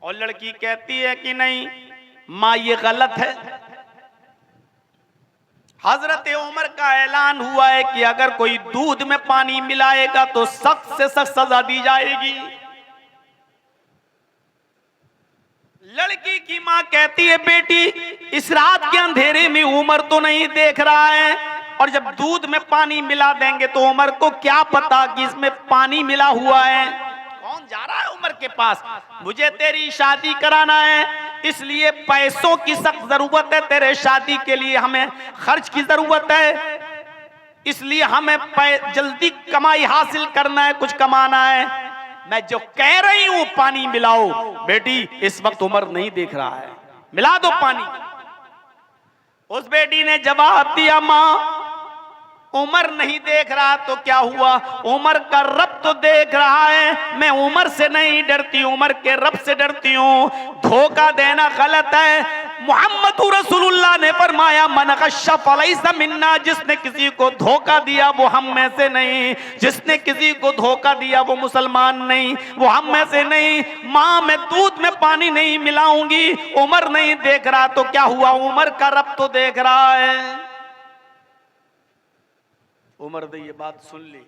और लड़की कहती है कि नहीं माँ ये गलत है। हजरत उमर का ऐलान हुआ है कि अगर कोई दूध में पानी मिलाएगा तो सख्त से सख्त सजा दी जाएगी। लड़की की मां कहती है बेटी इस रात के अंधेरे में उमर तो नहीं देख रहा है, और जब दूध में पानी मिला देंगे तो उमर को क्या पता कि इसमें पानी मिला हुआ है। कौन जा रहा है उमर के पास? मुझे तेरी शादी कराना है, इसलिए पैसों की सख्त जरूरत है, तेरे शादी के लिए हमें खर्च की जरूरत है, इसलिए हमें जल्दी कमाई हासिल करना है, कुछ कमाना है। मैं जो कह रही हूं पानी मिलाओ, बेटी इस वक्त उमर नहीं देख रहा है, मिला दो पानी। उस बेटी ने जवाब दिया मां उमर नहीं देख रहा तो क्या हुआ, उमर का रब तो देख रहा है। मैं उमर से नहीं डरती, उमर के रब से डरती हूँ। धोखा देना गलत है। मोहम्मद रसूलुल्लाह ने फरमाया मन गश्शा फलैसा मिन्ना, जिसने किसी को धोखा दिया वो हम में से नहीं, जिसने किसी को धोखा दिया वो मुसलमान नहीं, वो हम में से नहीं। माँ मैं दूध में पानी नहीं मिलाऊंगी, उमर नहीं देख रहा तो क्या हुआ, उमर का रब तो देख रहा है। उमर ने ये बात सुन ली,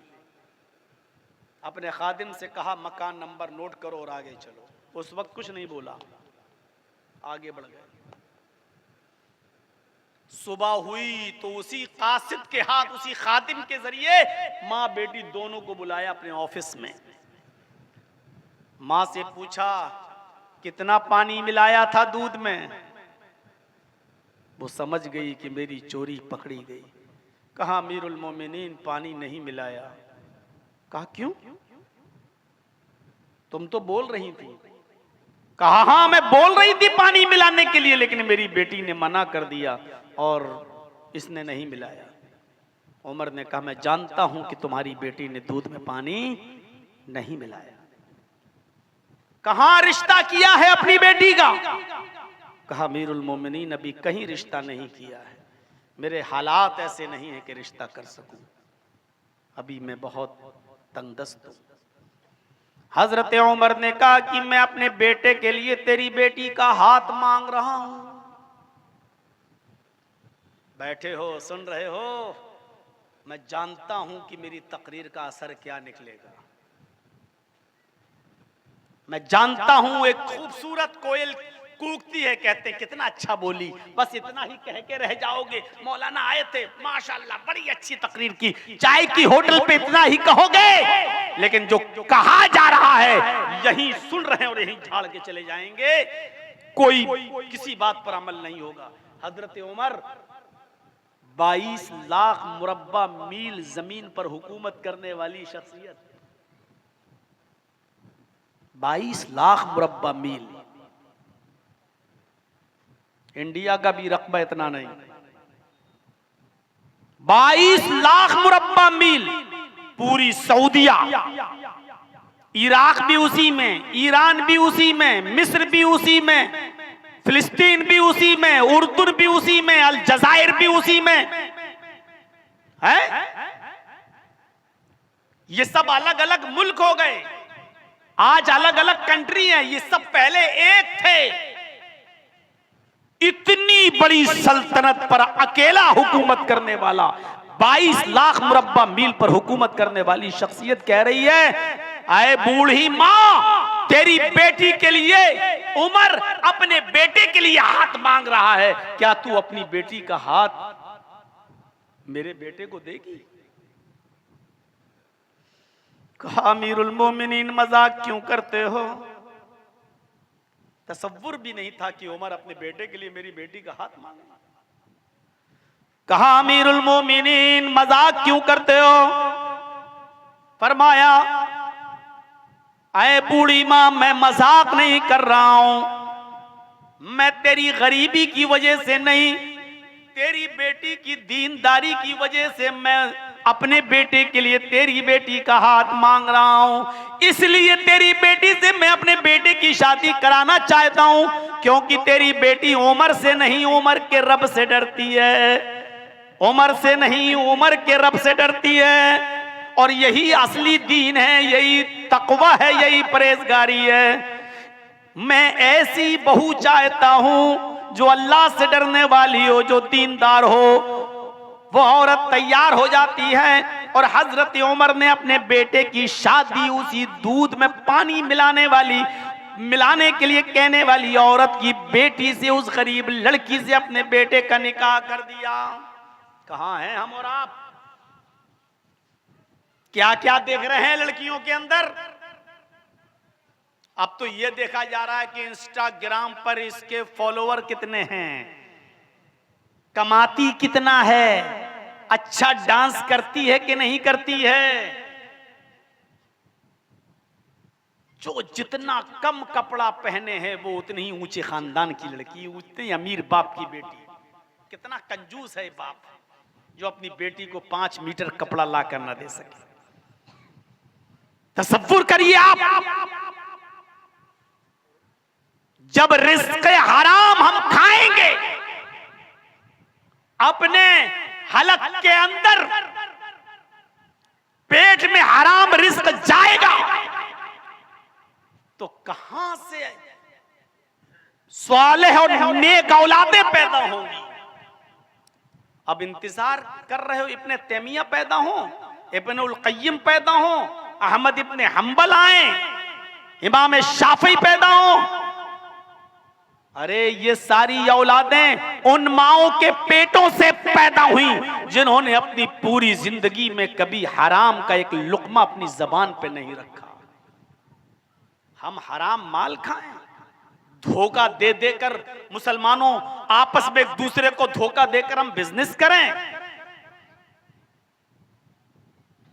अपने खादिम से कहा मकान नंबर नोट करो और आगे चलो। उस वक्त कुछ नहीं बोला, आगे बढ़ गए। सुबह हुई तो उसी कासिद के हाथ, उसी खादिम के जरिए माँ बेटी दोनों को बुलाया अपने ऑफिस में। माँ से पूछा कितना पानी मिलाया था दूध में। वो समझ गई कि मेरी चोरी पकड़ी गई। कहा अमीरुल मोमिनीन पानी नहीं मिलाया। कहा क्यों, तुम तो बोल रही थी। कहा हाँ मैं बोल रही थी पानी मिलाने के लिए, लेकिन मेरी बेटी ने मना कर दिया और इसने नहीं मिलाया। उमर ने कहा मैं जानता हूं कि तुम्हारी बेटी ने दूध में पानी नहीं मिलाया। कहां रिश्ता किया है अपनी बेटी का? कहा अमीरुल मोमिनीन अभी कहीं रिश्ता नहीं किया है, मेरे हालात ऐसे नहीं है कि रिश्ता कर सकूं, अभी मैं बहुत तंगदस्त हूं। हजरत उमर ने कहा कि मैं अपने बेटे के लिए तेरी बेटी का हाथ मांग रहा हूं। बैठे हो सुन रहे हो, मैं जानता हूं कि मेरी तकरीर का असर क्या निकलेगा। मैं जानता हूं एक खूबसूरत कोयल कूकती है, कहते कितना अच्छा बोली, बस इतना ही कह के रह जाओगे। मौलाना आए थे माशाल्लाह बड़ी अच्छी तकरीर की, चाय की होटल पे इतना ही कहोगे, लेकिन जो कहा जा रहा है यही सुन रहे हैं और यही झाड़ के चले जाएंगे, कोई किसी बात पर अमल नहीं होगा। हजरत उमर 22 लाख मुरब्बा मील जमीन पर हुकूमत करने वाली शख्सियत, 22 लाख मुरब्बा मील। इंडिया का भी रकबा इतना नहीं, 22 लाख मुरब्बा मील। पूरी सऊदिया, इराक भी उसी में, ईरान भी उसी में, मिस्र भी उसी में, फिलिस्तीन भी उसी में, उर्दू भी उसी में, अल जजायर भी उसी में है। ये सब अलग अलग मुल्क हो गए, आज अलग अलग कंट्री है, ये सब पहले एक थे। इतनी बड़ी सल्तनत पर अकेला हुकूमत करने वाला, 22 लाख मुरब्बा मील पर हुकूमत करने वाली शख्सियत कह रही है आए बूढ़ी मां तेरी बेटी के लिए उमर अपने बेटे के लिए हाथ मांग रहा है, क्या तू अपनी बेटी का हाथ मेरे बेटे को देगी? कहा अमीरुल मोमिनीन मजाक क्यों करते हो? तसव्वुर भी नहीं था कि उमर अपने बेटे के लिए मेरी बेटी का हाथ मांगे। कहा अमीरुल मोमिनीन मजाक क्यों करते हो? फरमाया आए बूढ़ी मां मैं मजाक नहीं कर रहा हूं, मैं तेरी गरीबी की वजह से नहीं, तेरी बेटी की दीनदारी की वजह से मैं अपने बेटे के लिए तेरी बेटी का हाथ मांग रहा हूं। इसलिए तेरी बेटी से मैं अपने बेटे की शादी कराना चाहता हूं, क्योंकि तेरी बेटी उमर से नहीं उमर के रब से डरती है, उमर से नहीं उमर के रब से डरती है। और यही असली दीन है, यही तकवा है, यही परहेजगारी है। मैं ऐसी बहू चाहता हूं जो अल्लाह से डरने वाली हो, जो दीनदार हो। वो औरत तैयार हो जाती है और हजरत उमर ने अपने बेटे की शादी उसी दूध में पानी मिलाने के लिए कहने वाली औरत की बेटी से, उस गरीब लड़की से अपने बेटे का निकाह कर दिया। कहां हैं हम और आप? क्या क्या देख रहे हैं लड़कियों के अंदर? अब तो यह देखा जा रहा है कि इंस्टाग्राम पर इसके फॉलोअर कितने हैं, कमाती कितना है, अच्छा डांस करती है कि नहीं करती है। जो जितना कम कपड़ा पहने हैं वो उतनी ही ऊंचे खानदान की लड़की, उतनी अमीर बाप की बेटी। कितना कंजूस है बाप जो अपनी बेटी को 5 मीटर कपड़ा ला कर ना दे सके। तसव्वुर करिए आप, जब रिस्क हराम हम खाएंगे, अपने हलक के अंदर पेट में हराम रिस्क जाएगा तो कहां से स्वालेह और नेक औलादें पैदा होंगी। अब इंतजार कर रहे हो इब्ने तैमिया पैदा हो, इब्ने उल क़य्यिम पैदा हो, अहमद इब्ने हंबल आए, इमाम शाफी पैदा हो। अरे ये सारी औलादें उन माओं के पेटों से पैदा हुई जिन्होंने अपनी पूरी जिंदगी में कभी हराम का एक लुक्मा अपनी जबान पे नहीं रखा। हम हराम माल खाएं, धोखा दे देकर मुसलमानों आपस में एक दूसरे को धोखा देकर हम बिजनेस करें,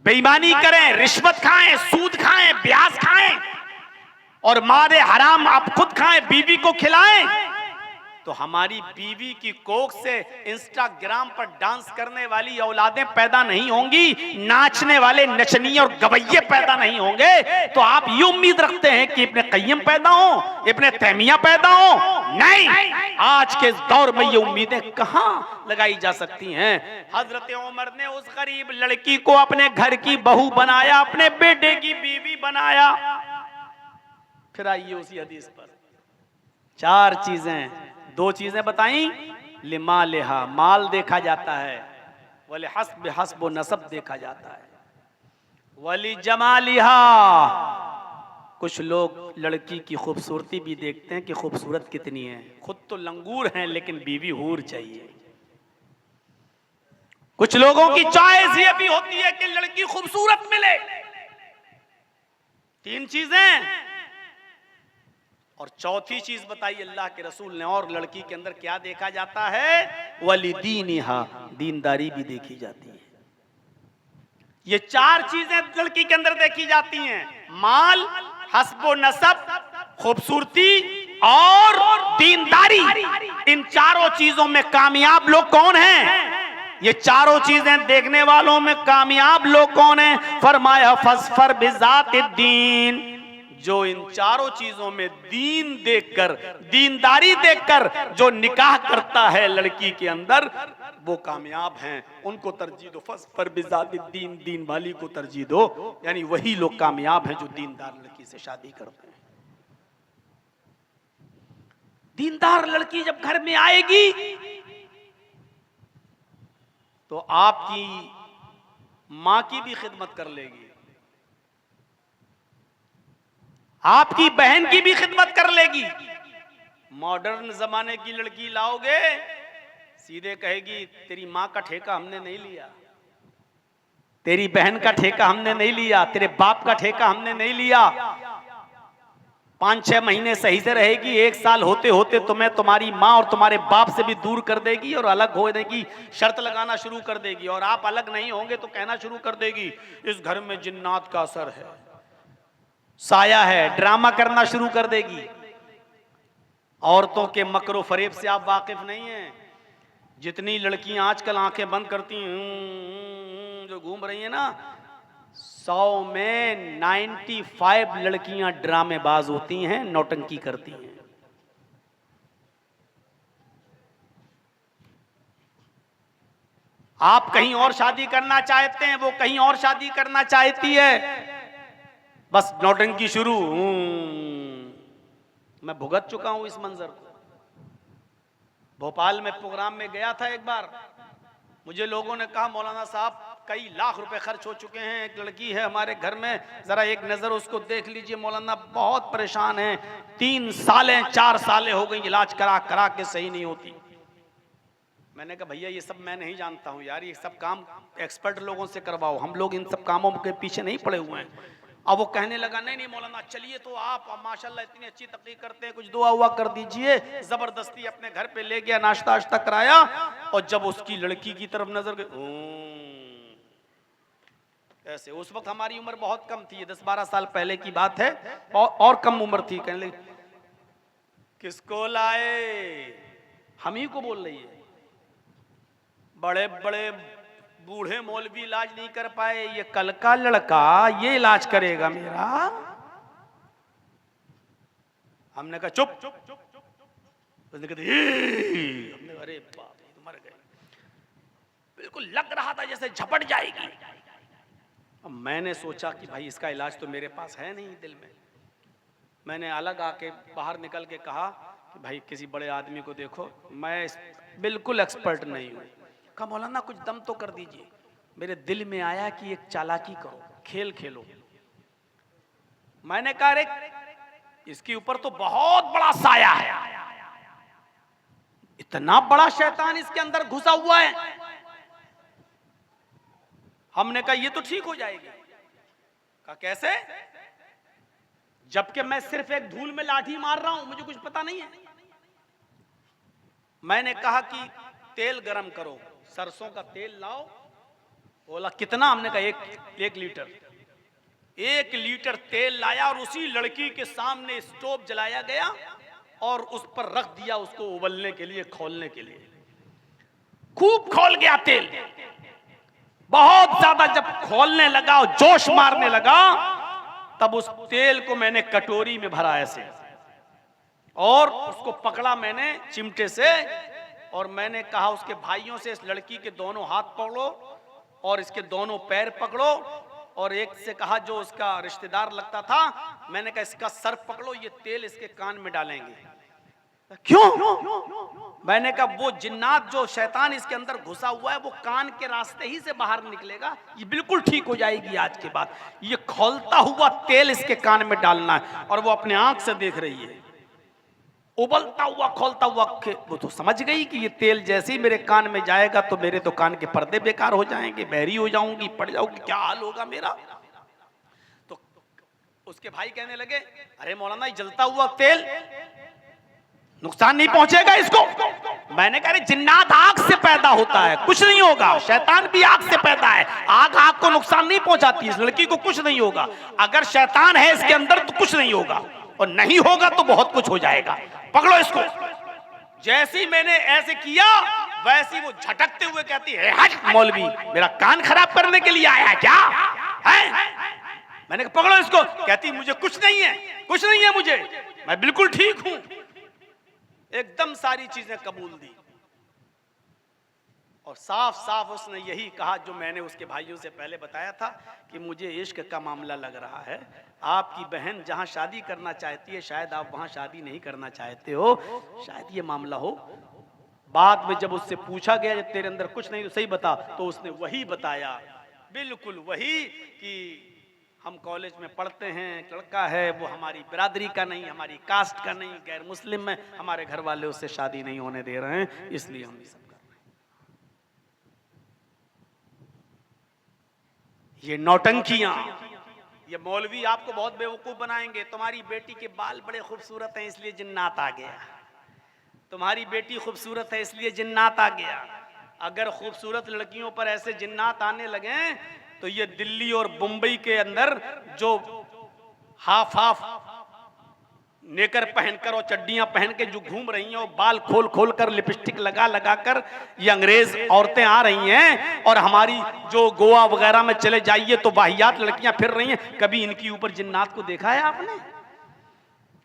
बेईमानी करें, रिश्वत खाएं, सूद खाएं, ब्याज खाएं और मारे हराम आप खुद खाएं, बीवी को खिलाएं, तो हमारी बीवी की कोख से इंस्टाग्राम पर डांस करने वाली औलादें पैदा नहीं होंगी, नाचने वाले नचनिए और गवैये पैदा नहीं होंगे। तो आप ये उम्मीद रखते हैं कि इब्ने क़य्यिम पैदा हो, इब्ने तैमिया पैदा हो? नहीं, आज के दौर में ये उम्मीदें कहां लगाई जा सकती हैं। हजरत उमर ने उस गरीब लड़की को अपने घर की बहू बनाया, अपने बेटे की बीवी बनाया। फिर आइए उसी हदीस पर, 4 चीजें, 2 चीजें बताई। लिमालिहा, माल देखा जाता है, वली हस्ब हस्ब नसब देखा जाता है, वली जमालिहा, कुछ लोग लड़की की खूबसूरती भी देखते हैं कि खूबसूरत कितनी है, खुद तो लंगूर हैं लेकिन बीवी हूर चाहिए। कुछ लोगों की चॉइस ये भी होती है कि लड़की खूबसूरत मिले। 3 चीजें। और चौथी चीज बताई अल्लाह के रसूल ने, और लड़की के अंदर क्या देखा जाता है? वलिदीनिहा, दीनदारी भी देखी जाती है। ये 4 चीजें लड़की के अंदर देखी जाती हैं, माल, हस्बो नसब, खूबसूरती और दीनदारी। इन 4 चीजों में कामयाब लोग कौन हैं? ये 4 चीजें देखने वालों में कामयाब लोग कौन हैं? फरमाया फस्फर बिज़ातिद्दीन, जो इन 4 चीजों में दीन देखकर, दीनदारी देखकर जो निकाह करता है लड़की के अंदर, वो कामयाब हैं। उनको तरजीह दो, फस्फर बिज़ातिद्दीन, दीन वाली को तरजीह दो। यानी वही लोग कामयाब हैं जो दीनदार लड़की से शादी करते हैं। दीनदार लड़की जब घर में आएगी तो आपकी मां की भी खिदमत कर लेगी, आपकी बहन की भी खिदमत कर लेगी। मॉडर्न जमाने की लड़की लाओगे, सीधे कहेगी तेरी माँ का ठेका हमने नहीं लिया, तेरी बहन का ठेका हमने नहीं लिया, तेरे बाप का ठेका हमने नहीं लिया। 5-6 महीने सही से रहेगी, 1 साल होते होते तुम्हें तुम्हारी माँ और तुम्हारे बाप से भी दूर कर देगी और अलग होने की शर्त लगाना शुरू कर देगी। और आप अलग नहीं होंगे तो कहना शुरू कर देगी इस घर में जिन्नात का असर है, साया है, ड्रामा करना शुरू कर देगी। औरतों के मकरो फरेब से आप वाकिफ नहीं हैं। जितनी लड़कियां आजकल आंखें बंद करती हैं जो घूम रही हैं ना, 100 में 95 लड़कियां ड्रामेबाज होती हैं, नौटंकी करती हैं। आप कहीं और शादी करना चाहते हैं, वो कहीं और शादी करना चाहती है, बस नौटंकी शुरू। मैं भुगत चुका हूं इस मंजर को। भोपाल में प्रोग्राम में गया था एक बार, मुझे लोगों ने कहा मौलाना साहब कई लाख रुपए खर्च हो चुके हैं, एक लड़की है हमारे घर में, जरा एक नजर उसको देख लीजिए मौलाना, बहुत परेशान है, 3 सालें 4 सालें हो गई इलाज करा करा के सही नहीं होती। मैंने कहा भैया ये सब मैं नहीं जानता हूँ यार, ये सब काम एक्सपर्ट लोगों से करवाओ, हम लोग इन सब कामों के पीछे नहीं पड़े हुए हैं। अब वो कहने लगा नहीं नहीं मौलाना चलिए, तो आप माशाल्लाह इतनी अच्छी तकरीर करते हैं, कुछ दुआ हुआ कर दीजिए। जबरदस्ती अपने घर पे ले गया, नाश्ता वाश्ता कराया, और जब उसकी लड़की की तरफ नजर गई ऐसे, उस वक्त हमारी उम्र बहुत कम थी, 10-12 साल पहले की बात है, और कम उम्र थी। कहने लगी किसको लाए, हम ही को बोल रही है। बड़े बड़े बूढ़े मौलवी इलाज नहीं कर पाए, ये कल का लड़का ये इलाज करेगा मेरा। हमने कहा चुप, उसने कहा हमने अरे बाप रे मर गए, बिल्कुल लग रहा था जैसे झपट जाएगी। अब मैंने सोचा कि भाई इसका इलाज तो मेरे पास है नहीं दिल में। मैंने अलग आके बाहर निकल के कहा कि भाई किसी बड़े आदमी को देखो, मैं बिल्कुल एक्सपर्ट नहीं हूं। कहा मौलाना कुछ दम तो कर दीजिए। मेरे दिल में आया कि एक चालाकी करो, खेल खेलो। मैंने कहा रे इसके ऊपर तो बहुत बड़ा साया है, इतना बड़ा शैतान इसके अंदर घुसा हुआ है। हमने कहा ये तो ठीक हो जाएगी। कहा कैसे, जबकि मैं सिर्फ एक धूल में लाठी मार रहा हूं, मुझे कुछ पता नहीं है। मैंने कहा कि तेल गरम करो, सरसों का तेल लाओ। बोला कितना, हमने कहा एक लीटर। 1 लीटर तेल लाया और उसी लड़की के सामने स्टोव जलाया गया और उस पर रख दिया उसको उबलने के लिए, खोलने के लिए। खूब खोल गया तेल, बहुत ज्यादा जब खोलने लगा और जोश मारने लगा, तब उस तेल को मैंने कटोरी में भरा ऐसे, और उसको पकड़ा मैंने चिमटे से, और मैंने कहा उसके भाइयों से इस लड़की के दोनों हाथ पकड़ो और इसके दोनों पैर पकड़ो, और एक से कहा जो उसका रिश्तेदार लगता था, मैंने कहा इसका सर पकड़ो, ये तेल इसके कान में डालेंगे। क्यों? मैंने कहा वो जिन्नात जो शैतान इसके अंदर घुसा हुआ है वो कान के रास्ते ही से बाहर निकलेगा, ये बिल्कुल ठीक हो जाएगी आज के बाद। ये खोलता हुआ तेल इसके कान में डालना है, और वो अपने आंख से देख रही है, उबलता हुआ खोलता हुआ। वो तो समझ गई कि ये तेल जैसे ही मेरे कान में जाएगा तो मेरे तो कान के पर्दे बेकार हो जाएंगे, बहरी हो जाऊंगी, पड़ जाऊंगी, क्या हाल होगा मेरा। तो उसके भाई कहने लगे अरे मौलाना जलता हुआ तेल नुकसान नहीं पहुंचेगा इसको। मैंने कहा जिन्नात आग से पैदा होता है, कुछ नहीं होगा, शैतान भी आग से पैदा है, आग आग को नुकसान नहीं पहुंचाती, इस लड़की को कुछ नहीं होगा। अगर शैतान है इसके अंदर तो कुछ नहीं होगा, और नहीं होगा तो बहुत कुछ हो जाएगा, पकड़ो इसको। जैसे ही मैंने ऐसे किया वैसे ही वो झटकते हुए कहती है हट मौलवी, मेरा कान खराब करने के लिए आया है क्या है? मैंने कहा पकड़ो इसको। कहती मुझे कुछ नहीं है, कुछ नहीं है मुझे, मैं बिल्कुल ठीक हूं। एकदम सारी चीजें कबूल दी, और साफ साफ उसने यही कहा जो मैंने उसके भाइयों से पहले बताया था कि मुझे इश्क का मामला लग रहा है, आपकी बहन जहां शादी करना चाहती है शायद आप वहां शादी नहीं करना चाहते हो, शायद ये मामला हो। बाद में जब उससे पूछा गया जब तेरे अंदर कुछ नहीं तो सही बता, तो उसने वही बताया, बिल्कुल वही कि हम कॉलेज में पढ़ते हैं, लड़का है वो हमारी बिरादरी का नहीं, हमारी कास्ट का नहीं, गैर मुस्लिम है, हमारे घर वाले उससे शादी नहीं होने दे रहे हैं, इसलिए हम ये सब कर रहे हैं। ये नौटंकियां, ये मौलवी आपको बहुत बेवकूफ बनाएंगे। तुम्हारी बेटी के बाल बड़े खूबसूरत हैं इसलिए जिन्नात आ गया, तुम्हारी बेटी खूबसूरत है इसलिए जिन्नात आ गया। अगर खूबसूरत लड़कियों पर ऐसे जिन्नात आने लगे तो ये दिल्ली और मुंबई के अंदर जो हाफ हाफ नेकर पहनकर और चड्डियां पहन के जो घूम रही हैं और बाल खोल खोल कर लिपस्टिक लगा लगा कर ये अंग्रेज औरतें आ रही हैं, और हमारी जो गोवा वगैरह में चले जाइए तो वाहियात लड़कियां फिर रही हैं। कभी इनकी ऊपर जिन्नात को देखा है आपने?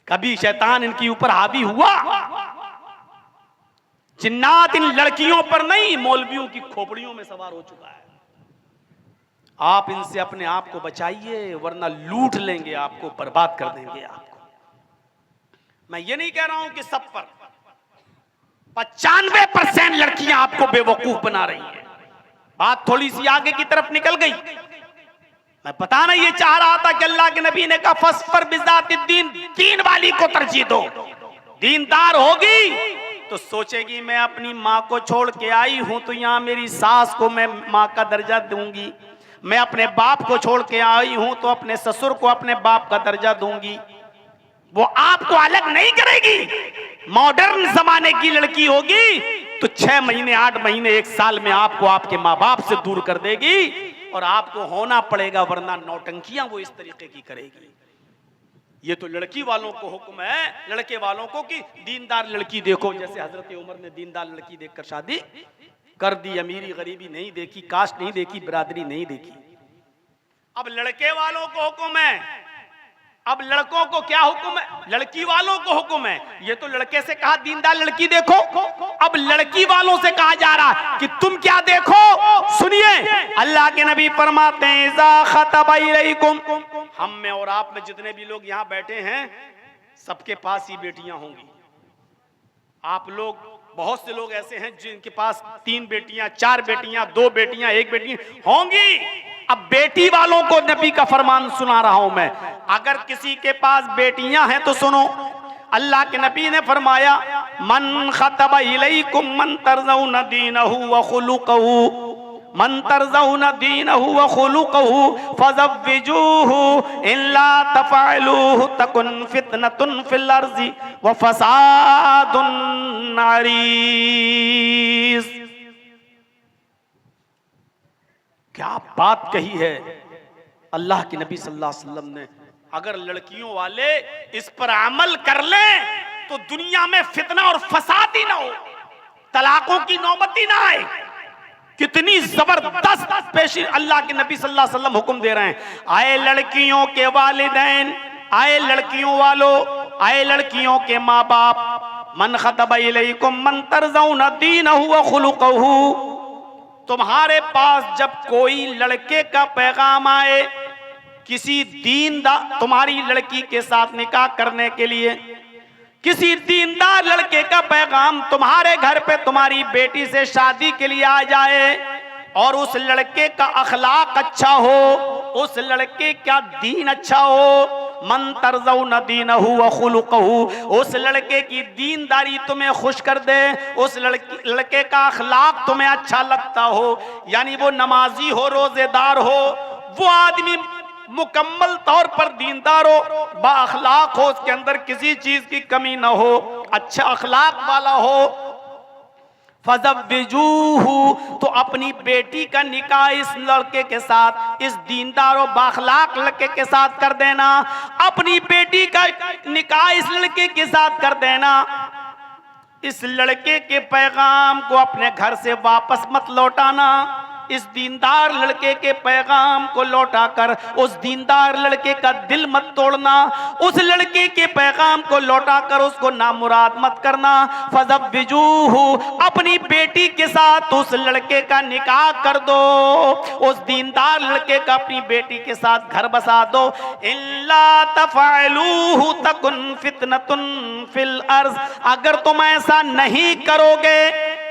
कभी शैतान इनकी ऊपर हावी हुआ? जिन्नात इन लड़कियों पर नहीं, मौलवियों की खोपड़ियों में सवार हो चुका है। आप इनसे अपने आप को बचाइए वरना लूट लेंगे आपको, बर्बाद कर देंगे आपको। मैं ये नहीं कह रहा हूं कि सब पर, 95% लड़कियां आपको बेवकूफ बना रही हैं। बात थोड़ी सी आगे की तरफ निकल गई। मैं पता नहीं ये चाह रहा था कि अल्लाह के नबी ने कहा फस्फर बिज़ातिद्दीन, दीन वाली को तरजीह दो। दीनदार होगी तो सोचेगी मैं अपनी माँ को छोड़ के आई हूं तो यहाँ मेरी सास को मैं माँ का दर्जा दूंगी, मैं अपने बाप को छोड़ के आई हूं तो अपने ससुर को अपने बाप का दर्जा दूंगी। वो आपको अलग नहीं करेगी। मॉडर्न जमाने की लड़की होगी तो 6 महीने 8 महीने 1 साल में आपको आपके माँ बाप से दूर कर देगी और आपको होना पड़ेगा, वरना नौटंकियां वो इस तरीके की करेगी। ये तो लड़की वालों को हुक्म है, लड़के वालों को कि दीनदार लड़की देखो। जैसे हजरत उमर ने दीनदार लड़की देखकर शादी कर दी, अमीरी गरीबी नहीं देखी, कास्ट नहीं देखी, बिरादरी नहीं देखी। अब लड़के वालों को हुक्म है, अब लड़कों को क्या हुक्म है? लड़की वालों को हुक्म है। ये तो लड़के से कहा दीनदार लड़की देखो, अब लड़की वालों से कहा जा रहा है कि तुम क्या देखो। सुनिए, अल्लाह के नबी फरमाते हैं इज़ा खतबा इलैकुम, हम में और आप में जितने भी लोग यहाँ बैठे हैं सबके पास ही बेटियां होंगी। आप लोग, बहुत से लोग ऐसे हैं जिनके पास 3 बेटियां, 4 बेटियां, 2 बेटियां, 1 बेटी होंगी। अब बेटी वालों को नबी का फरमान सुना रहा हूं मैं। अगर किसी के पास बेटियां हैं तो सुनो, अल्लाह के नबी ने फरमाया मन खतबा इलैकुम मन तरज़ौन दीनहु व खुलुकहु, मन तरज़ौन दीनहु व खुलुकहु फज़व्विजूहु इल्ला तफ़अलूहु तकुन फितनतुन फिल अर्ज़ि व फ़सादुन अरीज़। क्या बात कही है अल्लाह के नबी सल्लल्लाहु अलैहि वसल्लम ने। अगर लड़कियों वाले इस पर अमल कर लें तो दुनिया में फितना और फसाद ही ना हो, तलाकों की नौबत ही ना आए। कितनी जबरदस्त पेशी अल्लाह के नबी सल्लल्लाहु अलैहि वसल्लम हुक्म दे रहे हैं। आए लड़कियों के वालिदैन, आए लड़कियों वालों, आए लड़कियों के माँ बाप, मन खतबा इलैकुम मन तरज़ौन दीनहु व खुलुकहु, तुम्हारे पास जब कोई लड़के का पैगाम आए किसी दीनदार, तुम्हारी लड़की के साथ निकाह करने के लिए किसी दीनदार लड़के का पैगाम तुम्हारे घर पे तुम्हारी बेटी से शादी के लिए आ जाए और उस लड़के का अखलाक अच्छा हो, उस लड़के का दीन अच्छा हो, मन तरज़ौन दीनहु व खुलुकहु, उस लड़के की दीनदारी तुम्हें खुश कर दे, उस लड़के का अखलाक तुम्हें अच्छा लगता हो, यानी वो नमाजी हो, रोजेदार हो, वो आदमी मुकम्मल तौर पर दीनदार हो, बाअखलाक हो, उसके अंदर किसी चीज की कमी ना हो, अच्छा अखलाक वाला हो, फज़व्विजूहु, तो अपनी बेटी का निकाह इस लड़के के साथ, इस दीनदार और बाखलाक लड़के के साथ कर देना। अपनी बेटी का निकाह इस लड़के के साथ कर देना। इस लड़के के पैगाम को अपने घर से वापस मत लौटाना। इस दीनदार लड़के के पैगाम को लौटाकर उस दीनदार लड़के का दिल मत तोड़ना, उस लड़के के पैगाम को लौटाकर उसको नामुराद मत करना। फज़व्विजूहु, अपनी बेटी के साथ उस लड़के का निकाह कर दो, उस दीनदार लड़के का अपनी बेटी के साथ घर बसा दो। इल्ला तफ़अलूहु तकुन फितनतुन फिल अर्ज़, अगर तुम ऐसा नहीं करोगे,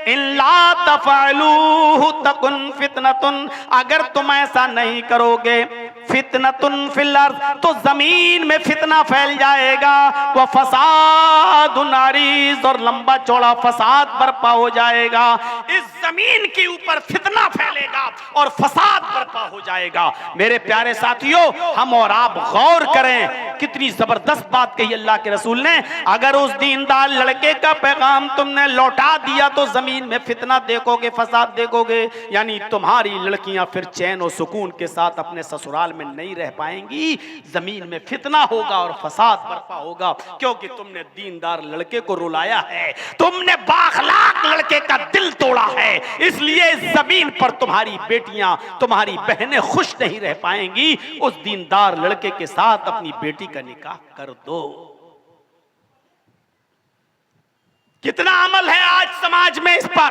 इल्ला तफ़अलूहु तकुन फितनतुन, अगर तुम ऐसा नहीं करोगे, फितनतुन फिल अर्ज़, तो जमीन में फितना फैल जाएगा, वह फसादुन अरीज़, और लंबा चौड़ा फसाद बर्पा हो जाएगा। इस जमीन के ऊपर फितना फैलेगा और फसाद बर्पा हो जाएगा। मेरे प्यारे साथियों, हम और आप गौर करें, कितनी जबरदस्त बात कही अल्लाह के रसूल ने। अगर उस दीनदार लड़के का पैगाम तुमने लौटा दिया तो जमीन में फितना देखोगे, फसाद देखोगे, यानी तुम्हारी लड़कियां फिर चैन और सुकून के साथ अपने ससुराल में नहीं रह पाएंगी। जमीन में फितना होगा और फसाद बर्पा होगा, क्योंकि तुमने दीनदार लड़के को रुलाया है, तुमने बाखलाक लड़के का दिल तोड़ा है। इसलिए जमीन पर तुम्हारी बेटियां, तुम्हारी बहनें खुश नहीं रह पाएंगी। उस दीनदार लड़के के साथ अपनी बेटी का निकाह कर दो। कितना अमल है आज समाज में इस पर,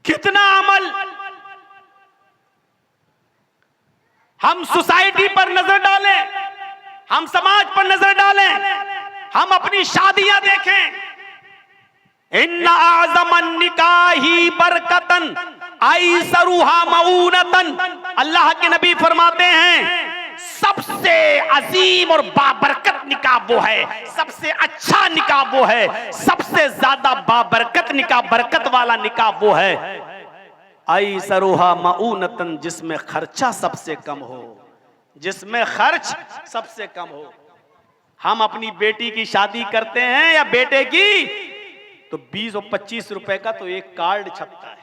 कितना अमल। हम सोसाइटी पर नजर डालें, हम समाज पर नजर डालें, हम अपनी शादियां देखें। इन्ना आज़मन निकाही बरकतन आइसरुहा मऊनतन, अल्लाह के नबी फरमाते हैं सबसे अजीम और बाबरकत निकाह वो है, सबसे अच्छा निकाह वो है, सबसे ज्यादा बाबरकत निकाह, बरकत वाला निकाह वो है आइसरुहा मऊनतन, जिसमें खर्चा सबसे कम हो, जिसमें खर्च सबसे कम हो। हम अपनी बेटी की शादी करते हैं या बेटे की, तो 20 और 25 रुपए का तो एक कार्ड छपता है,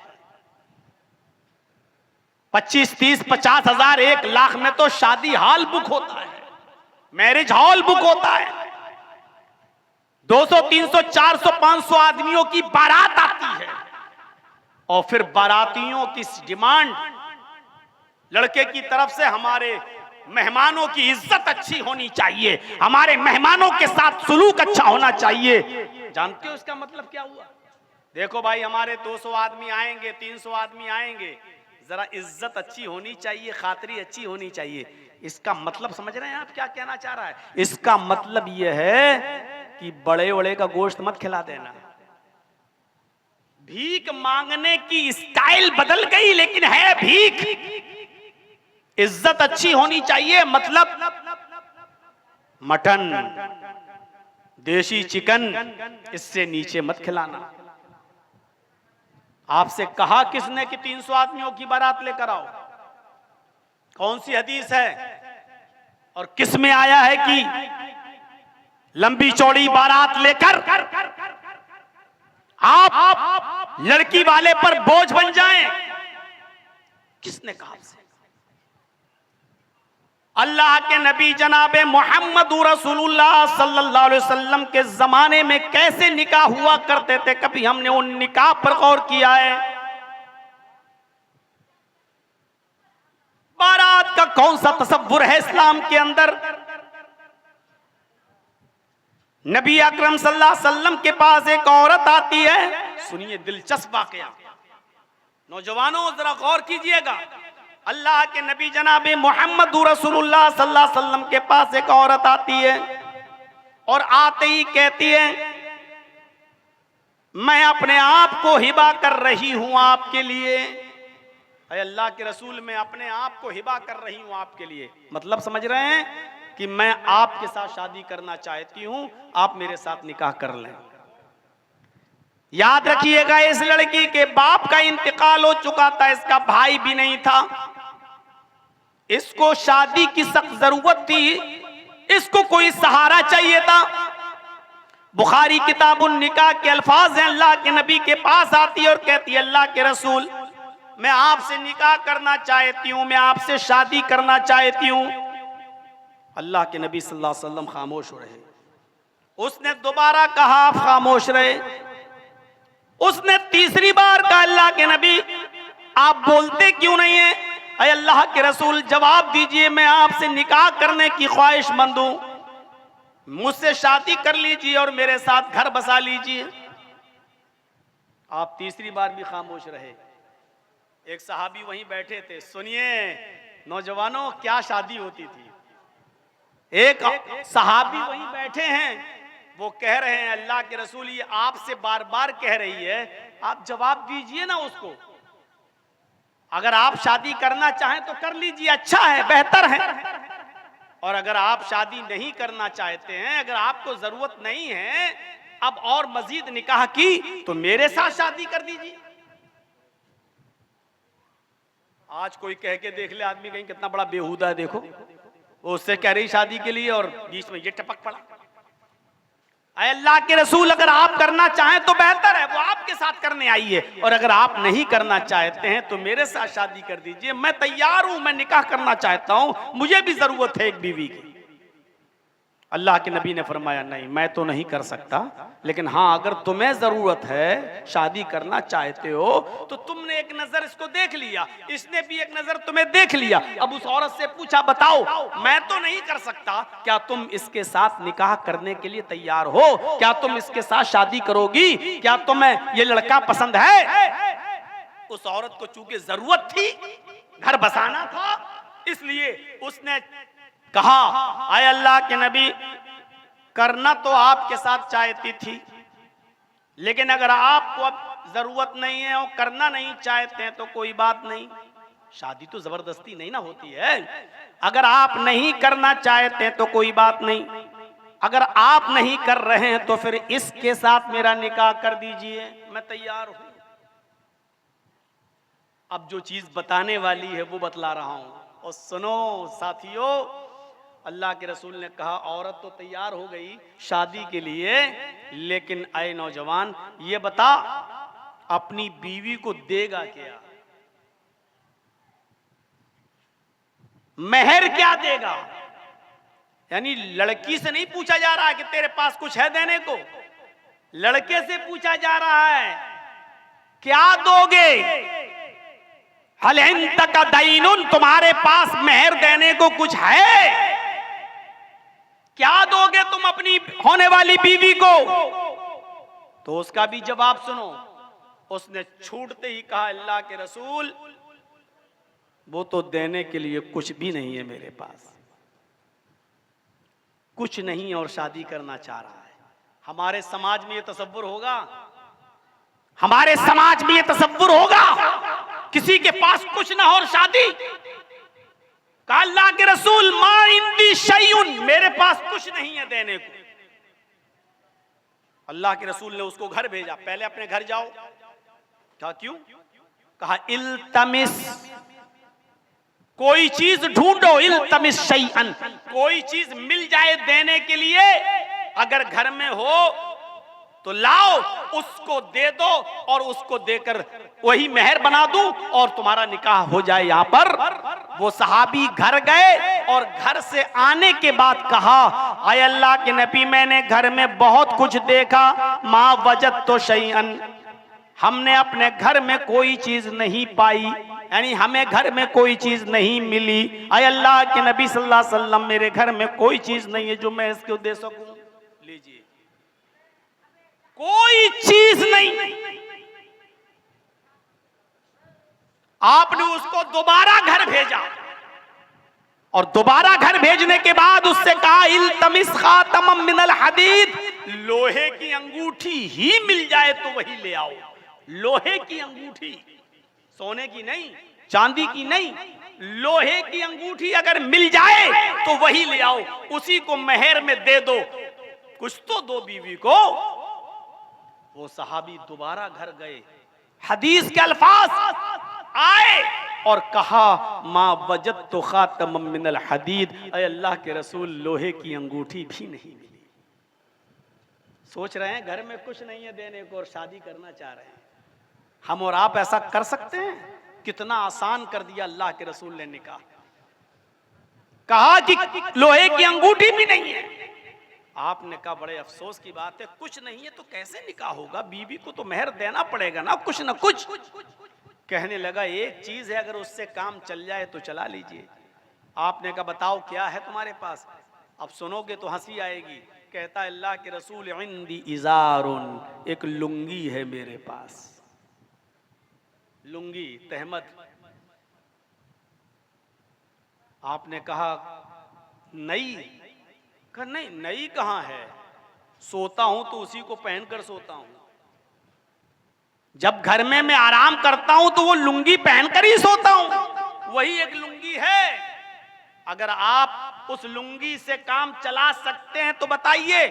25, 30, 50 हजार, 1 लाख में तो शादी हॉल बुक होता है, मैरिज हॉल बुक होता है। 200, 300, 400, 500 आदमियों की बारात आती है और फिर बारातियों की डिमांड लड़के की तरफ से, हमारे मेहमानों की इज्जत अच्छी होनी चाहिए, हमारे मेहमानों के साथ सुलूक अच्छा होना चाहिए। जानते हो इसका मतलब क्या हुआ? देखो भाई, हमारे 200 आदमी आएंगे, 300 आदमी आएंगे, जरा इज्जत अच्छी होनी चाहिए, खातरी अच्छी होनी चाहिए। इसका मतलब समझ रहे हैं आप क्या कहना चाह रहा है? इसका मतलब यह है कि बड़े बड़े का गोश्त मत खिला देना। भीख मांगने की स्टाइल बदल गई, लेकिन है भीख। इज्जत अच्छी होनी चाहिए, मतलब मटन, देशी चिकन, इससे नीचे मत खिलाना। आपसे कहा किसने कि 300 आदमियों की बारात लेकर आओ? कौन सी हदीस है और किस में आया है कि लंबी चौड़ी बारात लेकर आप लड़की वाले पर बोझ बन जाएं? किसने कहा आपसे? अल्लाह के नबी जनाबे मोहम्मद रसूलुल्लाह सल्लल्लाहु अलैहि वसल्लम के जमाने में कैसे निकाह हुआ करते थे, कभी हमने उन निकाह पर गौर किया है? बारात का कौन सा तसव्वुर है इस्लाम के अंदर? नबी अकरम सल्लल्लाहु अलैहि वसल्लम के पास एक औरत आती है, सुनिए दिलचस्प वाकया, नौजवानों जरा गौर कीजिएगा। अल्लाह के नबी जनाबे मोहम्मद रसूलुल्लाह सल्लल्लाहु अलैहि वसल्लम के पास एक औरत आती है और आते ही कहती है, मैं अपने आप को हिबा कर रही हूं आपके लिए। अल्लाह के रसूल, मैं अपने आप को हिबा कर रही हूं आपके लिए, मतलब समझ रहे हैं कि मैं आपके साथ शादी करना चाहती हूं, आप मेरे साथ निकाह कर लें। याद रखिएगा, इस लड़की के बाप का इंतकाल हो चुका था, इसका भाई भी नहीं था, इसको शादी की सख्त जरूरत थी, इसको कोई सहारा चाहिए था। बुखारी किताबुन निकाह के अल्फाज हैं, अल्लाह के नबी के पास आती है और कहती है, अल्लाह के रसूल, मैं आपसे निकाह करना चाहती हूं, मैं आपसे शादी करना चाहती हूं। अल्लाह के नबी सल्लल्लाहु अलैहि वसल्लम खामोश हो रहे। उसने दोबारा कहा, आप खामोश रहे। उसने तीसरी बार कहा, अल्लाह के नबी आप बोलते क्यों नहीं है? अय अल्लाह के रसूल, जवाब दीजिए, मैं आपसे निकाह करने की ख्वाहिशमंद हूं, मुझसे शादी कर लीजिए और मेरे साथ घर बसा लीजिए। आप तीसरी बार भी खामोश रहे। एक सहाबी वहीं बैठे थे। सुनिए नौजवानों, क्या शादी होती थी। एक सहाबी वहीं बैठे हैं, वो कह रहे हैं, अल्लाह के रसूल, ये आपसे बार बार कह रही है, आप जवाब दीजिए ना उसको। अगर आप शादी करना चाहें तो कर लीजिए, अच्छा है, बेहतर है। और अगर आप शादी नहीं करना चाहते हैं, अगर आपको जरूरत नहीं है अब और मजीद निकाह की, तो मेरे साथ शादी कर दीजिए। आज कोई कह के देख ले आदमी कहीं कितना बड़ा बेहुदा है, देखो वो उससे कह रही शादी के लिए और बीच में ये टपक पड़ा। अल्लाह के रसूल, अगर आप करना चाहें तो बेहतर है, वो आपके साथ करने आई है, और अगर आप नहीं करना चाहते हैं तो मेरे साथ शादी कर दीजिए, मैं तैयार हूं, मैं निकाह करना चाहता हूं, मुझे भी जरूरत है एक बीवी की। अल्लाह के नबी ने फरमाया, नहीं मैं तो नहीं कर सकता, लेकिन हाँ अगर तुम्हें जरूरत है, शादी करना चाहते हो, तो तुमने एक नजर इसको देख लिया, इसने भी एक नजर तुम्हें देख लिया। अब उस औरत से पूछा, बताओ मैं तो नहीं कर सकता, क्या तुम इसके साथ निकाह करने के लिए तैयार हो? क्या तुम इसके साथ शादी करोगी? क्या तुम्हें ये लड़का पसंद है? उस औरत को चूंकि जरूरत थी, घर बसाना था, इसलिए उसने कहा, आए अल्लाह के नबी, करना तो आपके साथ चाहती थी, लेकिन अगर आपको अब जरूरत नहीं है और करना नहीं चाहते हैं तो कोई बात नहीं। शादी तो जबरदस्ती नहीं ना होती है। अगर आप नहीं करना चाहते हैं तो कोई बात नहीं, अगर आप नहीं कर रहे हैं तो फिर इसके साथ मेरा निकाह कर दीजिए, मैं तैयार हूं। अब जो चीज बताने वाली है वो बतला रहा हूं। और सुनो साथियों, अल्लाह के रसूल ने कहा, औरत तो तैयार हो गई शादी के लिए, लेकिन आए नौजवान ये बता अपनी बीवी को देगा क्या, मेहर क्या देगा। यानी लड़की से नहीं पूछा जा रहा है कि तेरे पास कुछ है देने को, लड़के से पूछा जा रहा है क्या दोगे। हल इंतका दईनुन, तुम्हारे पास मेहर देने को कुछ है, क्या दोगे तुम अपनी होने वाली बीवी को। तो उसका भी जवाब सुनो। उसने छूटते ही कहा, अल्लाह के रसूल वो तो देने के लिए कुछ भी नहीं है मेरे पास, कुछ नहीं और शादी करना चाह रहा है। हमारे समाज में ये तसव्वुर होगा, हमारे समाज में ये तसव्वुर होगा किसी के पास कुछ ना हो और शादी। कहा अल्लाह के रसूल, मा इंदी शैउन, मेरे पास कुछ नहीं है देने को। अल्लाह के रसूल ने उसको घर भेजा, पहले अपने घर जाओ। कहा क्यों? कहा इल्तमिस, कोई चीज ढूंढो, इल्तमिस शैअन, कोई चीज मिल जाए देने के लिए, अगर घर में हो तो लाओ, उसको दे दो और उसको देकर वही मेहर बना दूं और तुम्हारा निकाह हो जाए। यहां पर वो सहाबी घर गए और घर से आने के बाद कहा, आय अल्लाह के नबी, मैंने घर में बहुत कुछ देखा, मां वजद तो शैअन, हमने अपने घर में कोई चीज नहीं पाई, यानी हमें घर में कोई चीज नहीं मिली। आय अल्लाह के नबी सल्लल्लाहु अलैहि वसल्लम, मेरे घर में कोई चीज नहीं है जो मैं इसको दे सकूं। लीजिए, कोई चीज नहीं। आपने उसको दोबारा घर भेजा और दोबारा घर भेजने के बाद उससे कहा, इल्तमिस खातमम मिनल हदीद, लोहे की अंगूठी ही मिल जाए तो वही ले आओ। लोहे की अंगूठी, सोने की नहीं, चांदी की नहीं, लोहे की अंगूठी अगर मिल जाए तो वही ले आओ, उसी को मेहर में दे दो, कुछ तो दो बीवी को। वो सहाबी दोबारा घर गए, हदीस के अल्फाज आए और कहा, मां वजद तो खातम मिनल हदीद, अय अल्लाह के रसूल, लोहे की अंगूठी भी नहीं मिली। सोच रहे हैं घर में कुछ नहीं है देने को और शादी करना चाह रहे हैं। हम और आप ऐसा कर सकते हैं? कितना आसान कर दिया अल्लाह के रसूल ने निकाह। कहा कि लोहे की अंगूठी भी नहीं है। आपने कहा बड़े अफसोस की बात है, कुछ नहीं है तो कैसे निकाह होगा, बीवी को तो मेहर देना पड़ेगा ना कुछ ना कुछ। कहने लगा, एक चीज है, अगर उससे काम चल जाए तो चला लीजिए। आपने कहा बताओ क्या है तुम्हारे पास। अब सुनोगे तो हंसी आएगी। कहता है, अल्लाह के रसूल, इंदी इजारुन, एक लुंगी है मेरे पास। लुंगी, तहमत। आपने कहा नई? कहा नहीं, नई कहां है, सोता हूं तो उसी को पहनकर सोता हूं। जब घर में मैं आराम करता हूं तो वो लुंगी पहनकर ही सोता हूं, वही एक लुंगी है। अगर आप उस लुंगी से काम चला सकते हैं तो बताइए।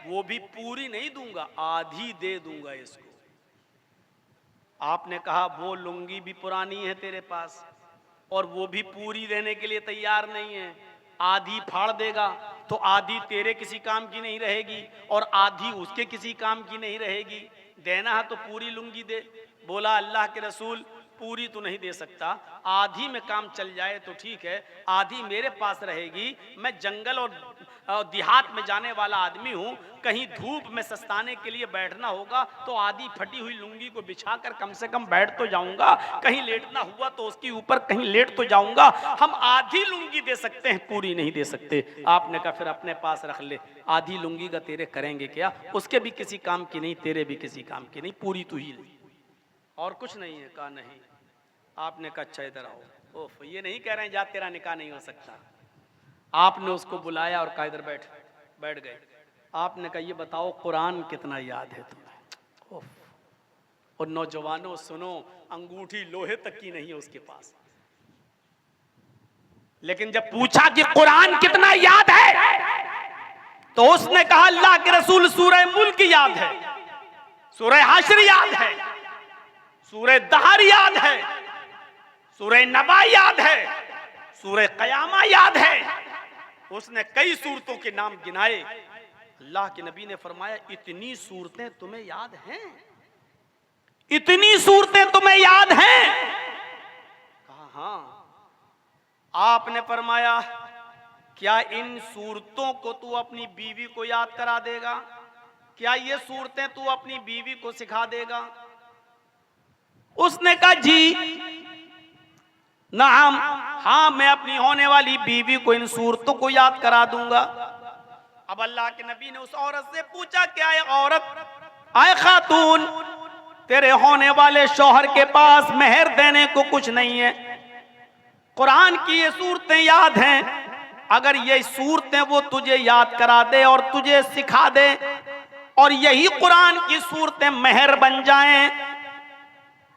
वो भी पूरी नहीं दूंगा, आधी दे दूंगा इसको। आपने कहा वो लुंगी भी पुरानी है तेरे पास और वो भी पूरी देने के लिए तैयार नहीं है, आधी फाड़ देगा तो आधी तेरे किसी काम की नहीं रहेगी और आधी उसके किसी काम की नहीं रहेगी। देना है तो पूरी लुंगी दे। बोला, अल्लाह के रसूल, पूरी तो नहीं दे सकता, आधी में काम चल जाए तो ठीक है, आधी मेरे पास रहेगी। मैं जंगल और देहात में जाने वाला आदमी हूँ, कहीं धूप में सस्ताने के लिए बैठना होगा तो आधी फटी हुई लुंगी को बिछाकर कम से कम बैठ तो जाऊंगा, कहीं लेटना हुआ तो उसके ऊपर कहीं लेट तो जाऊंगा। हम आधी लुंगी दे सकते हैं, पूरी नहीं दे सकते। आपने कहा फिर अपने पास रख ले, आधी लुंगी का तेरे करेंगे क्या, उसके भी किसी काम की नहीं, तेरे भी किसी काम की नहीं, पूरी तू ही ले, और कुछ नहीं है। कहा नहीं। आपने कहा अच्छा इधर आओ। ओफ, ये नहीं कह रहे हैं जा तेरा निकाह नहीं हो सकता। आपने उसको बुलाया और कहा इधर बैठ गए। आपने कहा ये बताओ कुरान कितना याद है तुम्हें? और नौजवानों सुनो, अंगूठी लोहे तक की नहीं है उसके पास। लेकिन जब पूछा कि कुरान कितना याद है, तो उसने कहा अल्लाह के रसूल सूरह मुल्क याद है, सूरह हश्र याद है, सूरह दहर याद है, सूरह नबा याद है, सूरह कयामा याद है। उसने कई सूरतों के नाम गिनाए। अल्लाह के नबी ने फरमाया इतनी सूरतें तुम्हें याद हैं? इतनी सूरतें तुम्हें याद हैं? कहा हाँ। आपने फरमाया क्या इन सूरतों को तू अपनी बीवी को याद करा देगा? क्या ये सूरतें तू अपनी बीवी को सिखा देगा? उसने कहा जी नाम, हाँ मैं अपनी होने वाली बीवी को इन सूरतों को याद करा दूंगा। अब अल्लाह के नबी ने उस औरत से पूछा क्या है औरत, आए खातून, तेरे होने वाले शौहर के पास मेहर देने को कुछ नहीं है, कुरान की ये सूरतें याद हैं, अगर ये सूरतें वो तुझे याद करा दे और तुझे सिखा दे और यही कुरान की सूरतें मेहर बन जाएं,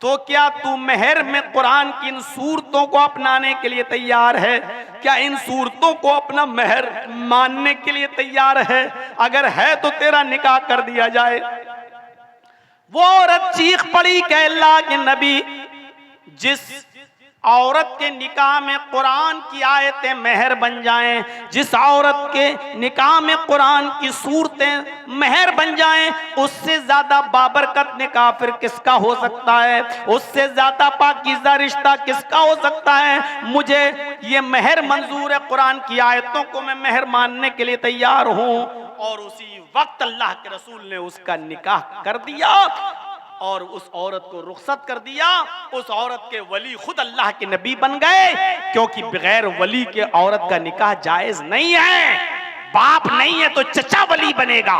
तो क्या तू मेहर में कुरान की इन सूरतों को अपनाने के लिए तैयार है? क्या इन सूरतों को अपना मेहर मानने के लिए तैयार है? अगर है तो तेरा निकाह कर दिया जाए। वो औरत चीख पड़ी कि अल्लाह के नबी, जिस औरत के निकाह में कुरान की आयतें मेहर बन जाएं, जिस औरत के निकाह में कुरान की सूरतें मेहर बन जाएं, उससे ज्यादा बाबरकत निकाह फिर किसका हो सकता है? उससे ज्यादा पाकीज़ा रिश्ता किसका हो सकता है? मुझे ये मेहर मंजूर है, कुरान की आयतों को मैं मेहर मानने के लिए तैयार हूं। और उसी वक्त अल्लाह के रसूल ने उसका निकाह कर दिया और उस औरत को रुखसत कर दिया। उस औरत के वली खुद अल्लाह के नबी बन गए, क्योंकि बगैर वली के औरत का निकाह जायज नहीं है। बाप नहीं है तो चचा वली बनेगा,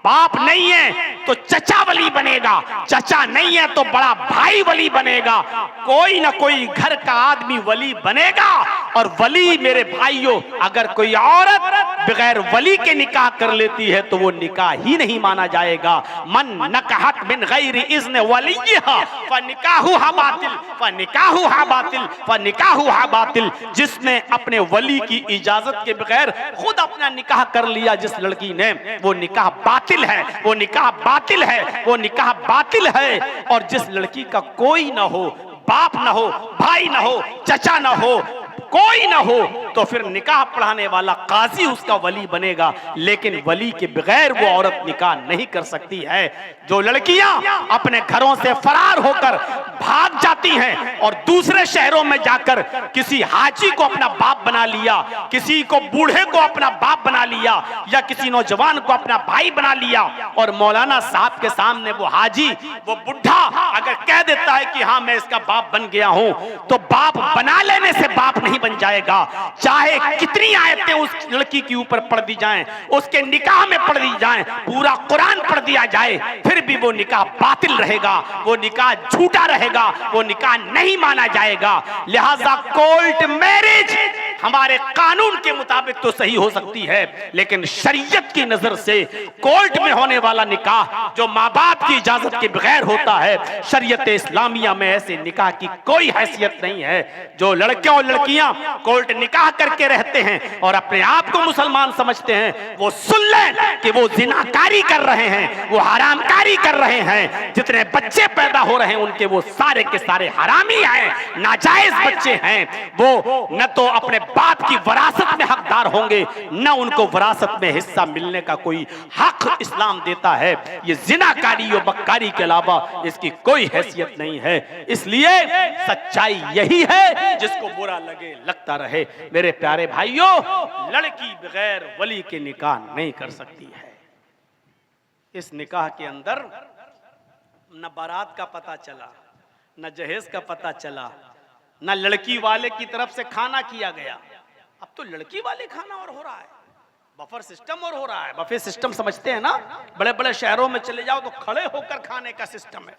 बाप नहीं है तो चचा वली बनेगा, चचा नहीं है तो बड़ा भाई वली बनेगा, कोई ना कोई घर का आदमी वली बनेगा। और वली मेरे भाइयों, अगर कोई औरत बगैर वली के निकाह कर लेती है तो वो निकाह ही नहीं माना जाएगा। मन नकहत मिन गैर इज़्न वलियहा फनिकाहुहा बातिल फनिकाहुहा बातिल फनिकाहुहा बातिल। जिसने अपने वली की इजाजत के बगैर खुद अपना निकाह कर लिया जिस लड़की ने, वो निकाह बातिल है, वो निकाह बातिल है, वो निकाह बातिल है। और जिस लड़की का कोई ना हो, बाप ना हो, भाई ना हो, चचा ना हो, कोई ना हो, तो फिर निकाह पढ़ाने वाला काजी उसका वली बनेगा, लेकिन वली के बगैर वो औरत निकाह नहीं कर सकती है। जो लड़कियां अपने घरों से फरार होकर भाग जाती हैं और दूसरे शहरों में जाकर किसी हाजी को अपना बाप बना लिया, किसी को बूढ़े को अपना बाप बना लिया, या किसी नौजवान को अपना भाई बना लिया, और मौलाना साहब के सामने वो हाजी, वो बुढ़ा अगर कह देता है कि हाँ मैं इसका बाप बन गया हूं, तो बाप बना लेने से बाप नहीं बन जाएगा। चाहे कितनी आयतें उस लड़की के ऊपर पढ़ दी जाएं, उसके निकाह में पढ़ दी जाएं, पूरा कुरान पढ़ दिया जाए, फिर भी वो निकाह बातिल रहेगा, वो निकाह झूठा रहेगा, वो निकाह नहीं माना जाएगा। लिहाजा कोर्ट मैरिज हमारे कानून के मुताबिक तो सही हो सकती है, लेकिन शरीयत की नजर से कोर्ट में होने वाला निकाह जो माँ बाप की इजाजत के बगैर होता है, शरीयत इस्लामिया में ऐसे निकाह की कोई हैसियत नहीं है। जो लड़के और लड़कियां कोर्ट निकाह करके रहते हैं और अपने आप को मुसलमान समझते हैं, वो सुन लें कि वो जिनाकारी कर रहे हैं, वो हरामकारी कर रहे हैं। जितने बच्चे पैदा हो रहे हैं उनके वो सारे के सारे हरामी हैं, नाजायज बच्चे हैं। वो न तो अपने बाप की वरासत में हकदार होंगे, न उनको वरासत में हिस्सा मिलने का कोई हक इस्लाम देता है। ये जिनाकारी और बक्कारी के अलावा इसकी कोई हैसियत नहीं है। इसलिए सच्चाई यही है, जिसको बुरा लगे लगता रहे। मेरे प्यारे भाइयों, लड़की बगैर वली के निकाह नहीं कर सकती है। इस निकाह के अंदर न बारात का पता चला, न जहेज का पता चला, न लड़की वाले की तरफ से खाना किया गया। अब तो लड़की वाले खाना और हो रहा है, बफर सिस्टम और हो रहा है। बफे सिस्टम समझते हैं ना, बड़े बड़े शहरों में चले जाओ तो खड़े होकर खाने का सिस्टम है,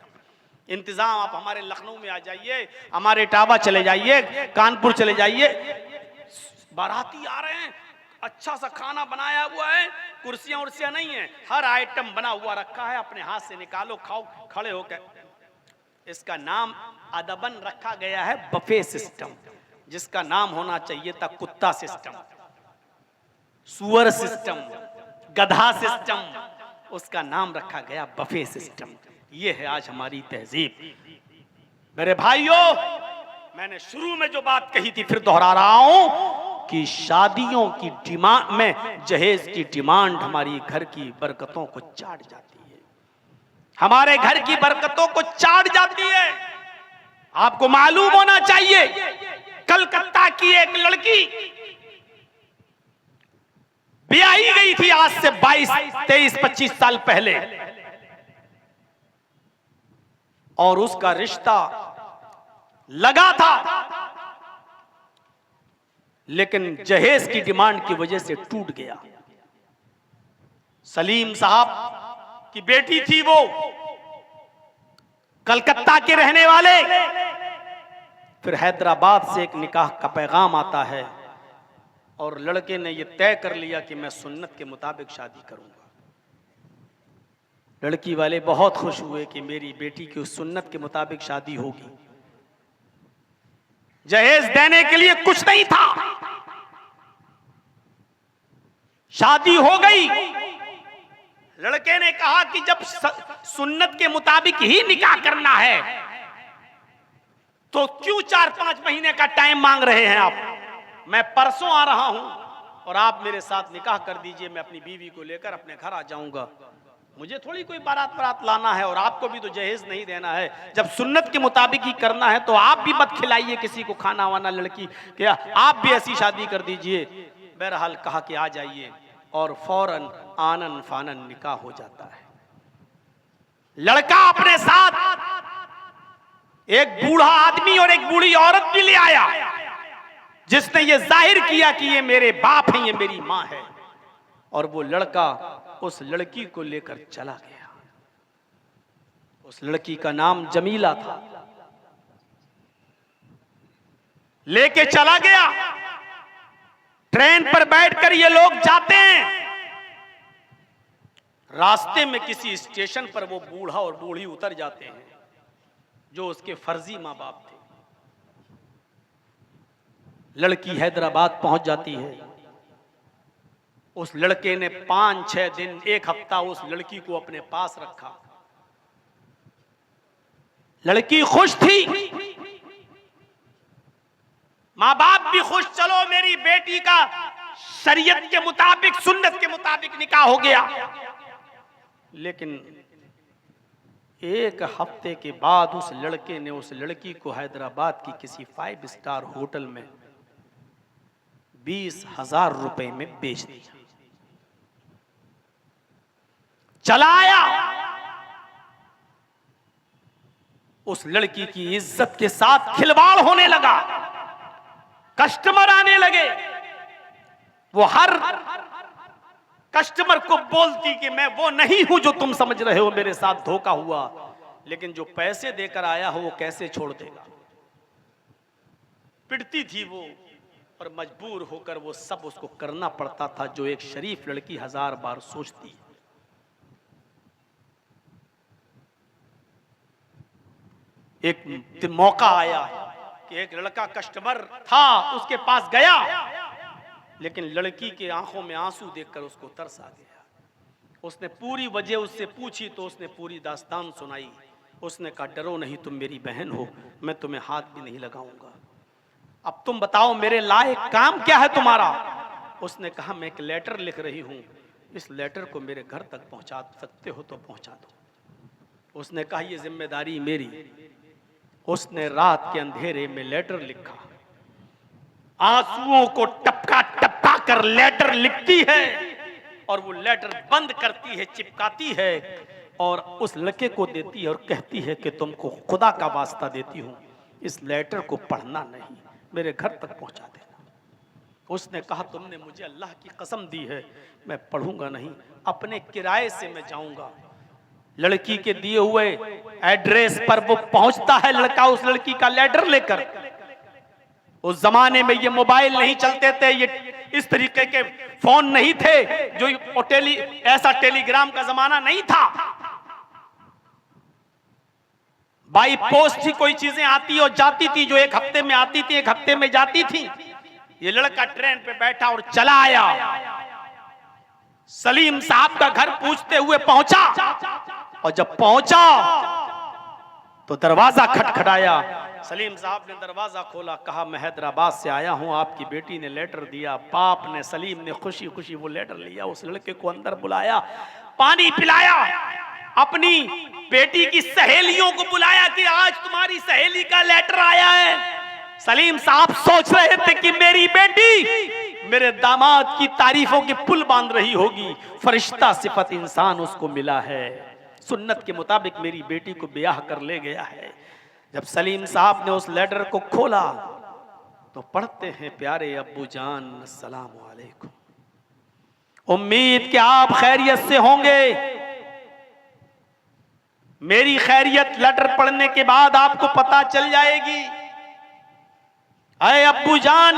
इंतजाम। आप हमारे लखनऊ में आ जाइए, हमारे इटावा चले जाइए, कानपुर चले जाइए, बाराती आ रहे हैं, अच्छा सा खाना बनाया हुआ है, कुर्सियां उर्सियां नहीं है, हर आइटम बना हुआ रखा है, अपने हाथ से निकालो खाओ खड़े होकर। इसका नाम अदबन रखा गया है बफे सिस्टम, जिसका नाम होना चाहिए था कुत्ता सिस्टम, सुअर सिस्टम, गधा सिस्टम, उसका नाम रखा गया बफे सिस्टम। ये है आज हमारी तहजीब। मेरे भाइयों, मैंने शुरू में जो बात कही थी फिर दोहरा रहा हूं कि शादियों की डिमांड में जहेज की डिमांड हमारी घर की बरकतों को चाट जाती है, हमारे घर की बरकतों को चाट जाती है। आपको मालूम होना चाहिए, कलकत्ता की एक लड़की ब्याही गई थी आज से 22, 23, 25 साल पहले, और उसका रिश्ता लगा था, लेकिन जहेज की डिमांड की वजह से टूट गया। सलीम साहब की बेटी थी वो, कलकत्ता के रहने वाले। फिर हैदराबाद से एक निकाह का पैगाम आता है और लड़के ने यह तय कर लिया कि मैं सुन्नत के मुताबिक शादी करूंगा। लड़की वाले बहुत खुश हुए कि मेरी बेटी की उस सुन्नत के मुताबिक शादी होगी। जहेज देने के लिए कुछ नहीं था, शादी हो गई। लड़के ने कहा कि जब सुन्नत के मुताबिक ही निकाह करना है तो क्यों 4-5 महीने का टाइम मांग रहे हैं आप? मैं परसों आ रहा हूं और आप मेरे साथ निकाह कर दीजिए, मैं अपनी बीवी को लेकर अपने घर आ जाऊंगा। मुझे थोड़ी कोई बारात लाना है और आपको भी तो जहेज नहीं देना है। जब सुन्नत के मुताबिक ही करना है तो आप भी मत खिलाइए किसी को खाना वाना, लड़की क्या आप भी ऐसी शादी कर दीजिए। बहरहाल कहा कि आ जाइए, और फौरन आनन फानन निकाह हो जाता है। लड़का अपने साथ एक बूढ़ा आदमी और एक बूढ़ी औरत भी ले आया, जिसने ये जाहिर किया कि ये मेरे बाप हैं, ये मेरी मां है। और वो लड़का उस लड़की को लेकर चला गया। उस लड़की का नाम जमीला था। लेके चला गया। ट्रेन पर बैठकर ये लोग जाते हैं। रास्ते में किसी स्टेशन पर वो बूढ़ा और बूढ़ी उतर जाते हैं, जो उसके फर्जी मां बाप थे। लड़की हैदराबाद पहुंच जाती है। उस लड़के ने 5-6 दिन, 1 हफ्ता उस लड़की को अपने पास रखा। लड़की खुश थी, मां बाप भी खुश, चलो मेरी बेटी का शरीयत के मुताबिक, सुन्नत के मुताबिक निकाह हो गया। लेकिन 1 हफ्ते के बाद उस लड़के ने उस लड़की को हैदराबाद की किसी 5 स्टार होटल में 20,000 रुपए में बेच दिया। चला आया। उस लड़की की इज्जत के साथ खिलवाड़ होने लगा, कस्टमर आने लगे। वो हर कस्टमर को बोलती कि मैं वो नहीं हूं जो तुम समझ रहे हो, मेरे साथ धोखा हुआ। लेकिन जो पैसे देकर आया हो वो कैसे छोड़ देगा। पिटती थी वो, और मजबूर होकर वो सब उसको करना पड़ता था जो एक शरीफ लड़की 1000 बार सोचती है। एक मौका आया कि एक लड़का कस्टमर था, उसके पास गया, लेकिन लड़की के आंखों में आंसू देखकर उसको तरस आ गया। उसने पूरी वजह उससे पूछी तो उसने पूरी दास्तान सुनाई। उसने कहा, डरो नहीं, तुम मेरी बहन हो, मैं तुम्हें हाथ भी नहीं लगाऊंगा। अब तुम बताओ मेरे लायक काम क्या है तुम्हारा? उसने कहा, मैं एक लेटर लिख रही हूं, इस लेटर को मेरे घर तक पहुंचा सकते हो तो पहुंचा दो। उसने कहा, यह जिम्मेदारी मेरी। उसने रात के अंधेरे में लेटर लिखा, आंसुओं को टपका टपका कर लेटर लिखती है, और वो लेटर बंद करती है, चिपकाती है, और उस लड़के को देती है और कहती है कि तुमको खुदा का वास्ता देती हूं, इस लेटर को पढ़ना नहीं, मेरे घर तक पहुंचा देना। उसने कहा, तुमने मुझे अल्लाह की कसम दी है, मैं पढ़ूंगा नहीं, अपने किराए से मैं जाऊंगा। लड़की के दिए हुए एड्रेस पर वो पहुंचता है, लड़का उस लड़की का लेटर लेकर। उस जमाने में ये मोबाइल नहीं चलते थे, ये इस तरीके के फोन नहीं थे, जो ऐसा टेलीग्राम का जमाना नहीं था। बाई पोस्ट ही कोई चीजें आती और जाती थी, जो एक हफ्ते में आती थी, एक हफ्ते में जाती थी। ये लड़का ट्रेन पे बैठा और चला आया, सलीम साहब का घर पूछते हुए पहुंचा, और जब पहुंचा तो दरवाजा खटखटाया। सलीम साहब ने दरवाजा खोला, कहा मैं हैदराबाद से आया हूं, आपकी बेटी ने लेटर दिया। बाप ने, सलीम ने खुशी खुशी वो लेटर लिया, उस लड़के को अंदर बुलाया, पानी पिलाया, अपनी बेटी की सहेलियों को बुलाया कि आज तुम्हारी सहेली का लेटर आया है। सलीम साहब सोच रहे थे कि मेरी बेटी मेरे दामाद की तारीफों के पुल बांध रही होगी, फरिश्ता सिफत इंसान उसको मिला है, सुन्नत के मुताबिक मेरी बेटी को ब्याह कर ले गया है। जब सलीम साहब ने उस लेटर को खोला तो पढ़ते हैं, प्यारे अब्बू जान अस्सलाम वालेकुम, उम्मीद कि आप खैरियत से होंगे। मेरी खैरियत लेटर पढ़ने के बाद आपको पता चल जाएगी। अरे अब्बू जान,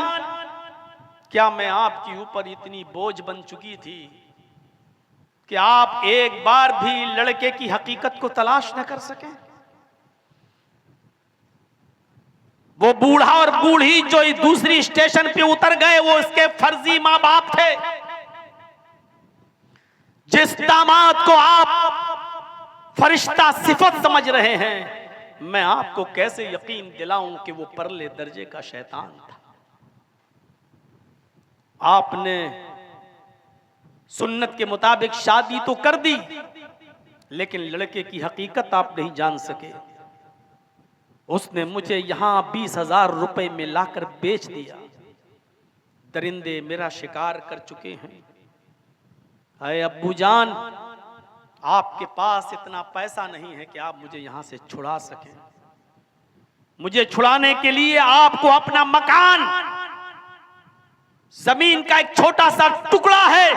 क्या मैं आपके ऊपर इतनी बोझ बन चुकी थी कि आप एक बार भी लड़के की हकीकत को तलाश न कर सके? वो बूढ़ा और बूढ़ी जो दूसरी स्टेशन पे उतर गए, वो उसके फर्जी मां बाप थे। जिस दामाद को आप फरिश्ता सिफत समझ रहे हैं, मैं आपको कैसे यकीन दिलाऊं कि वो परले दर्जे का शैतान था। आपने सुन्नत के मुताबिक शादी तो कर दी, लेकिन लड़के की हकीकत आप नहीं जान सके। उसने मुझे यहां 20,000 रुपए में लाकर बेच दिया। दरिंदे मेरा शिकार कर चुके हैं। अरे अब्बू जान, आपके पास इतना पैसा नहीं है कि आप मुझे यहां से छुड़ा सकें। मुझे छुड़ाने के लिए आपको अपना मकान, जमीन का एक छोटा सा टुकड़ा है,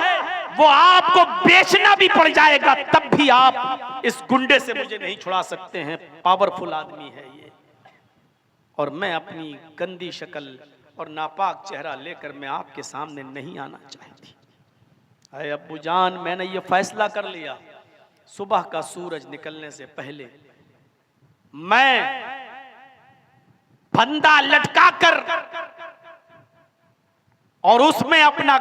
वो आपको बेचना भी पड़ जाएगा, तब भी आप इस गुंडे से मुझे नहीं छुड़ा सकते हैं। पावरफुल आदमी है ये, और मैं अपनी गंदी शक्ल और नापाक चेहरा लेकर मैं आपके सामने नहीं आना चाहती। अरे अब्बू जान, मैंने ये फैसला कर लिया, सुबह का सूरज निकलने से पहले मैं फंदा लटकाकर और उसमें अपना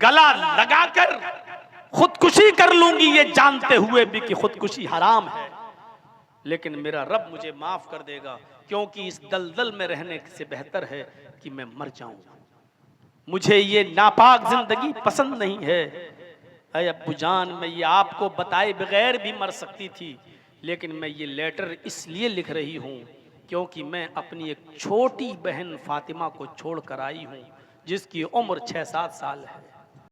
गला लगाकर खुदकुशी कर लूंगी, ये जानते हुए भी कि खुदकुशी हराम है। लेकिन मेरा रब मुझे माफ कर देगा, क्योंकि इस दलदल में रहने से बेहतर है कि मैं मर जाऊं। मुझे ये नापाक जिंदगी पसंद नहीं है। अरे अब्बू जान, मैं ये आपको बताए बगैर भी मर सकती थी, लेकिन मैं ये लेटर इसलिए लिख रही हूँ क्योंकि मैं अपनी एक छोटी बहन फातिमा को छोड़ कर आई हूँ, जिसकी उम्र 6-7 साल है।